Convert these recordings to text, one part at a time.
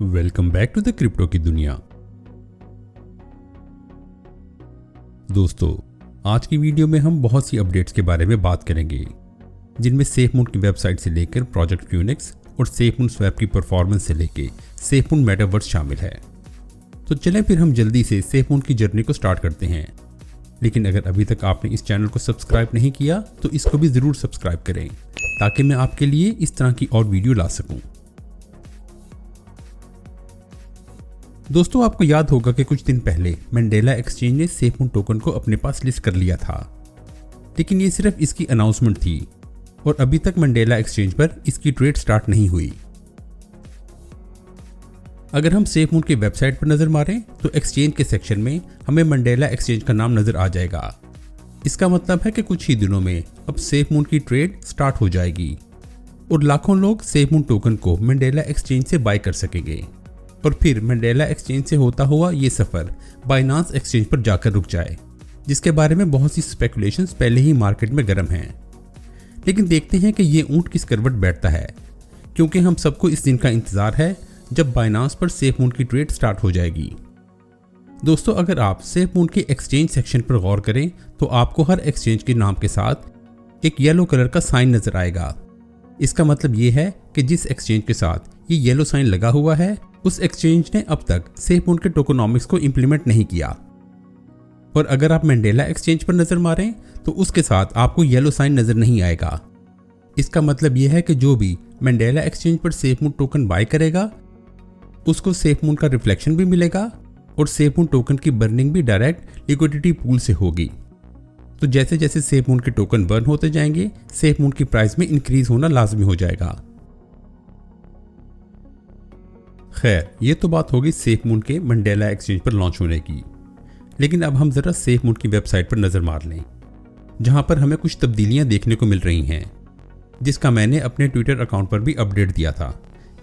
Welcome back to the crypto की दुनिया। दोस्तों, आज की वीडियो में हम बहुत सी अपडेट्स के बारे में बात करेंगे, जिनमें सेफमून की वेबसाइट से लेकर प्रोजेक्ट फ्यूनिक्स और सेफमून स्वैप की परफॉर्मेंस से लेकर सेफमून मेटावर्स शामिल है। तो चलें फिर हम जल्दी से सेफमून की जर्नी को स्टार्ट करते हैं। लेकिन अगर अभी तक आपने इस चैनल को सब्सक्राइब नहीं किया तो इसको भी ज़रूर सब्सक्राइब करें, ताकि मैं आपके लिए इस तरह की और वीडियो ला सकूं। दोस्तों, आपको याद होगा कि कुछ दिन पहले मैंडेला एक्सचेंज ने सेफमून टोकन को अपने पास लिस्ट कर लिया था, लेकिन ये सिर्फ इसकी अनाउंसमेंट थी और अभी तक मैंडेला एक्सचेंज पर इसकी ट्रेड स्टार्ट नहीं हुई। अगर हम सेफमून की वेबसाइट पर नजर मारें तो एक्सचेंज के सेक्शन में हमें मैंडेला एक्सचेंज का नाम नजर आ जाएगा। इसका मतलब है कि कुछ ही दिनों में अब सेफमून की ट्रेड स्टार्ट हो जाएगी और लाखों लोग सेफमून टोकन को मैंडेला एक्सचेंज से बाय कर सकेंगे और फिर मैंडेला एक्सचेंज से होता हुआ ये सफ़र बाइनांस एक्सचेंज पर जाकर रुक जाए, जिसके बारे में बहुत सी स्पेकुलेशंस पहले ही मार्केट में गर्म हैं। लेकिन देखते हैं कि ये ऊंट किस करवट बैठता है, क्योंकि हम सबको इस दिन का इंतज़ार है जब बाइनांस पर सेफमून की ट्रेड स्टार्ट हो जाएगी। दोस्तों, अगर आप सेफमून के एक्सचेंज सेक्शन पर गौर करें तो आपको हर एक्सचेंज के नाम के साथ एक येलो कलर का साइन नज़र आएगा। इसका मतलब ये है कि जिस एक्सचेंज के साथ ये येलो साइन लगा हुआ है उस एक्सचेंज ने अब तक सेफमून के टोकोनॉमिक्स को इंप्लीमेंट नहीं किया। और अगर आप मैंडेला एक्सचेंज पर नजर मारें तो उसके साथ आपको येलो साइन नजर नहीं आएगा। इसका मतलब यह है कि जो भी मैंडेला एक्सचेंज पर सेफमून टोकन बाय करेगा उसको सेफमून का रिफ्लेक्शन भी मिलेगा और सेफमून टोकन की बर्निंग भी डायरेक्ट लिक्विडिटी पूल से होगी। तो जैसे जैसे सेफमून के टोकन बर्न होते जाएंगे, सेफमून की प्राइस में इंक्रीज होना लाजमी हो जाएगा। खैर, ये तो बात होगी सेफमून के मैंडेला एक्सचेंज पर लॉन्च होने की। लेकिन अब हम जरा सेफमून की वेबसाइट पर नजर मार लें, जहां पर हमें कुछ तब्दीलियां देखने को मिल रही हैं, जिसका मैंने अपने ट्विटर अकाउंट पर भी अपडेट दिया था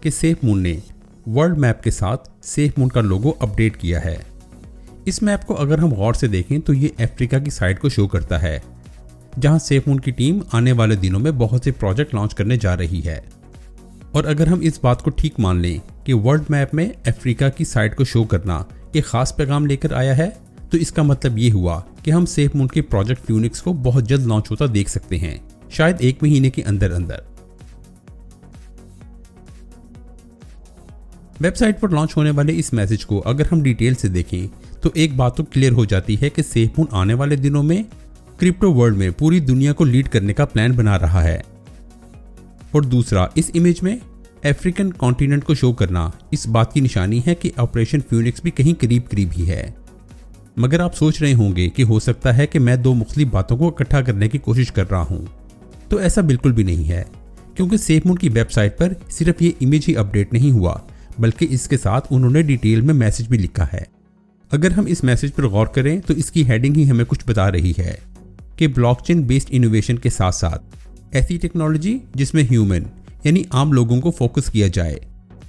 कि सेफमून ने वर्ल्ड मैप के साथ सेफमून का लोगो अपडेट किया है। इस मैप को अगर हम गौर से देखें तो ये अफ्रीका की साइड को शो करता है, जहां सेफमून की टीम आने वाले दिनों में बहुत से प्रोजेक्ट लॉन्च करने जा रही है। और अगर हम इस बात को ठीक मान लें कि वर्ल्ड मैप में अफ्रीका की साइड को शो करना एक खास पैगाम लेकर आया है, तो इसका मतलब ये हुआ कि हम सेफमून के प्रोजेक्ट फ्यूनिक्स को बहुत जल्द लॉन्च होता देख सकते हैं, शायद 1 महीने के अंदर अंदर। वेबसाइट पर लॉन्च होने वाले इस मैसेज को अगर हम डिटेल से देखें तो एक बात तो क्लियर हो जाती है कि सेफमून आने वाले दिनों में क्रिप्टो वर्ल्ड में पूरी दुनिया को लीड करने का प्लान बना रहा है। और दूसरा, इस इमेज में अफ्रीकन कॉन्टिनेंट को शो करना इस बात की निशानी है कि ऑपरेशन फ्यूनिक्स भी कहीं करीब करीब ही है। मगर आप सोच रहे होंगे कि हो सकता है कि मैं दो मुख्तलिफ बातों को इकट्ठा करने की कोशिश कर रहा हूं। तो ऐसा बिल्कुल भी नहीं है, क्योंकि सेफमून की वेबसाइट पर सिर्फ ये इमेज ही अपडेट नहीं हुआ, बल्कि इसके साथ उन्होंने डिटेल में मैसेज भी लिखा है। अगर हम इस मैसेज पर गौर करें तो इसकी हेडिंग ही हमें कुछ बता रही है कि ब्लॉकचेन बेस्ड इनोवेशन के साथ साथ ऐसी टेक्नोलॉजी जिसमें ह्यूमन यानी आम लोगों को फोकस किया जाए,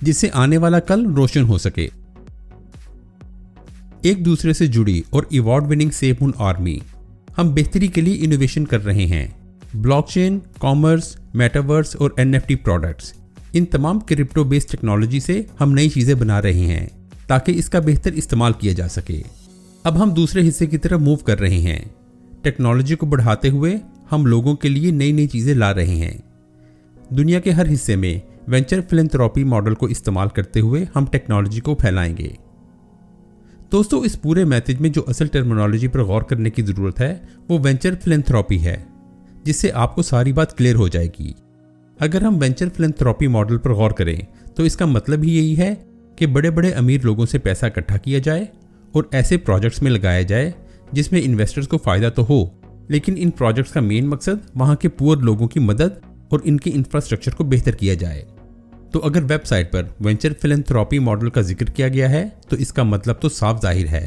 जिससे आने वाला कल रोशन हो सके। एक दूसरे से जुड़ी और अवार्ड विनिंग सेफमून आर्मी हम बेहतरी के लिए इनोवेशन कर रहे हैं। ब्लॉकचेन, कॉमर्स, मेटावर्स और एनएफटी प्रोडक्ट्स, इन तमाम क्रिप्टो बेस्ड टेक्नोलॉजी से हम नई चीजें बना रहे हैं ताकि इसका बेहतर इस्तेमाल किया जा सके। अब हम दूसरे हिस्से की तरफ मूव कर रहे हैं। टेक्नोलॉजी को बढ़ाते हुए हम लोगों के लिए नई नई चीजें ला रहे हैं। दुनिया के हर हिस्से में वेंचर फिलैंथ्रोपी मॉडल को इस्तेमाल करते हुए हम टेक्नोलॉजी को फैलाएंगे। दोस्तों, इस पूरे मैसेज में जो असल टर्मिनोलॉजी पर गौर करने की जरूरत है वो वेंचर फिलैंथ्रोपी है, जिससे आपको सारी बात क्लियर हो जाएगी। अगर हम वेंचर फिलैंथ्रोपी मॉडल पर गौर करें तो इसका मतलब ही यही है कि बड़े बड़े अमीर लोगों से पैसा इकट्ठा किया जाए और ऐसे प्रोजेक्ट्स में लगाया जाए जिसमें इन्वेस्टर्स को फायदा तो हो, लेकिन इन प्रोजेक्ट्स का मेन मकसद वहां के पुअर लोगों की मदद और इनके इंफ्रास्ट्रक्चर को बेहतर किया जाए। तो अगर वेबसाइट पर वेंचर फिलैंथ्रोपी मॉडल का जिक्र किया गया है तो इसका मतलब तो साफ जाहिर है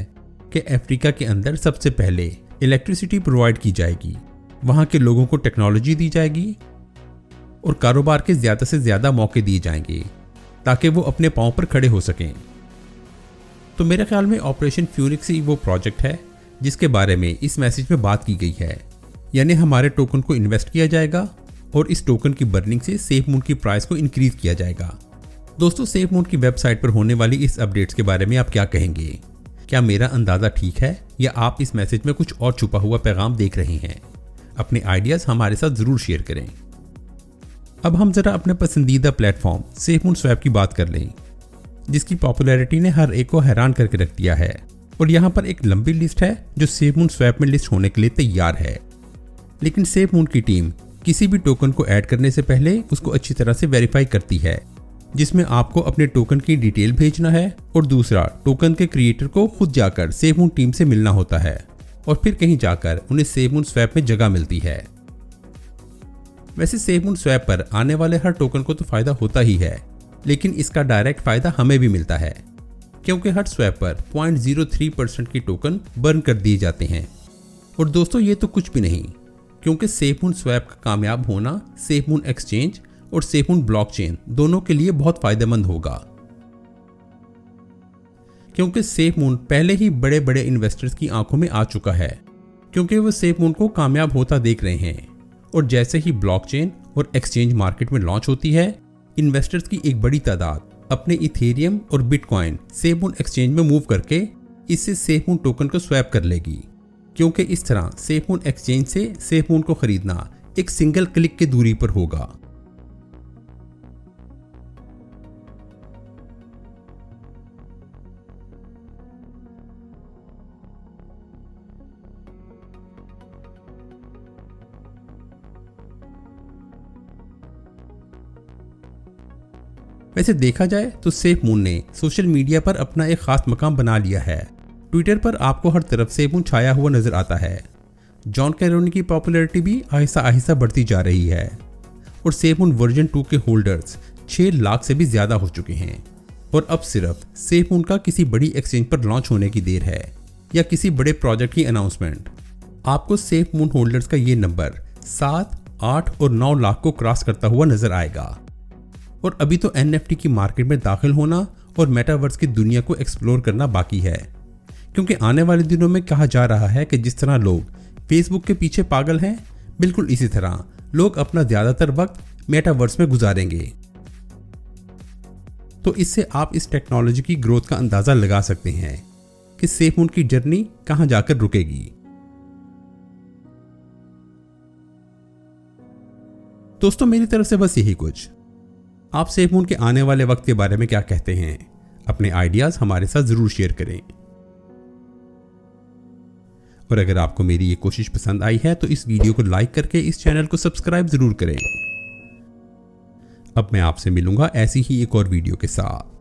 कि अफ्रीका के अंदर सबसे पहले इलेक्ट्रिसिटी प्रोवाइड की जाएगी, वहां के लोगों को टेक्नोलॉजी दी जाएगी और कारोबार के ज्यादा से ज्यादा मौके दिए जाएंगे ताकि वो अपने पांव पर खड़े हो सकें। तो मेरे ख्याल में ऑपरेशन फ्यूनिक्स ही वो प्रोजेक्ट है जिसके बारे में इस मैसेज में बात की गई है, यानी हमारे टोकन को इन्वेस्ट किया जाएगा और इस टोकन की बर्निंग से सेफमून की प्राइस को इंक्रीज किया जाएगा। दोस्तों, सेफमून की वेबसाइट पर होने वाली इस अपडेट्स के बारे में आप क्या कहेंगे? क्या मेरा अंदाजा ठीक है या आप इस मैसेज में कुछ और छुपा हुआ पैगाम देख रहे हैं? अपने आइडियाज हमारे साथ जरूर शेयर करें। अब हम जरा अपने पसंदीदा प्लेटफॉर्म सेफमून स्वैप की बात कर लें, जिसकी पॉपुलैरिटी ने हर एक को हैरान करके रख दिया है। और यहाँ पर एक लंबी लिस्ट है जो सेफमून स्वैप में लिस्ट होने के लिए तैयार है। लेकिन सेफमून की टीम किसी भी टोकन को ऐड करने से पहले उसको अच्छी तरह से वेरीफाई करती है, जिसमें आपको अपने टोकन की डिटेल भेजना है और दूसरा टोकन के क्रिएटर को खुद जाकर सेफमून टीम से मिलना होता है और फिर कहीं जाकर उन्हें सेफमून स्वैप में जगह मिलती है। वैसे सेफमून स्वैप पर आने वाले हर टोकन को तो फायदा होता ही है, लेकिन इसका डायरेक्ट फायदा हमें भी मिलता है, क्योंकि हर स्वैप पर 0.03% की टोकन बर्न कर दिए जाते हैं। और दोस्तों, ये तो कुछ भी नहीं, क्योंकि सेफमून स्वैप का कामयाब होना सेफमून एक्सचेंज और सेफमून ब्लॉकचेन दोनों के लिए बहुत फायदेमंद होगा, क्योंकि सेफमून पहले ही बड़े बड़े इन्वेस्टर्स की आंखों में आ चुका है, क्योंकि वो सेफमून को कामयाब होता देख रहे हैं। और जैसे ही ब्लॉकचेन और एक्सचेंज मार्केट में लॉन्च होती है, इन्वेस्टर्स की एक बड़ी तादाद अपने इथेरियम और बिटकॉइन सेफमून एक्सचेंज में मूव करके इससे सेफमून टोकन को स्वैप कर लेगी, क्योंकि इस तरह सेफमून एक्सचेंज से सेफमून को खरीदना एक सिंगल क्लिक की दूरी पर होगा। वैसे देखा जाए तो सेफमून ने सोशल मीडिया पर अपना एक खास मकाम बना लिया है। ट्विटर पर आपको हर तरफ सेफमून छाया हुआ नजर आता है। जॉन कैरोनी की पॉपुलैरिटी भी आहिस्ता आहिस्ता बढ़ती जा रही है और सेफमून वर्जन 2 के होल्डर्स 6 लाख से भी ज्यादा हो चुके हैं। और अब सिर्फ सेफमून का किसी बड़ी एक्सचेंज पर लॉन्च होने की देर है या किसी बड़े प्रोजेक्ट की अनाउंसमेंट, आपको सेफमून होल्डर्स का ये नंबर 7, 8 और 9 लाख को क्रॉस करता हुआ नजर आएगा। और अभी तो NFT की मार्केट में दाखिल होना और मेटावर्स की दुनिया को एक्सप्लोर करना बाकी है, क्योंकि आने वाले दिनों में कहा जा रहा है कि जिस तरह लोग फेसबुक के पीछे पागल हैं, बिल्कुल इसी तरह लोग अपना ज्यादातर वक्त मेटावर्स में गुजारेंगे। तो इससे आप इस टेक्नोलॉजी की ग्रोथ का अंदाजा लगा सकते हैं कि सेफमून की जर्नी कहां जाकर रुकेगी। दोस्तों, मेरी तरफ से बस यही कुछ। आप सेफमून के आने वाले वक्त के बारे में क्या कहते हैं? अपने आइडियाज हमारे साथ जरूर शेयर करें। और अगर आपको मेरी ये कोशिश पसंद आई है तो इस वीडियो को लाइक करके इस चैनल को सब्सक्राइब जरूर करें। अब मैं आपसे मिलूंगा ऐसी ही एक और वीडियो के साथ।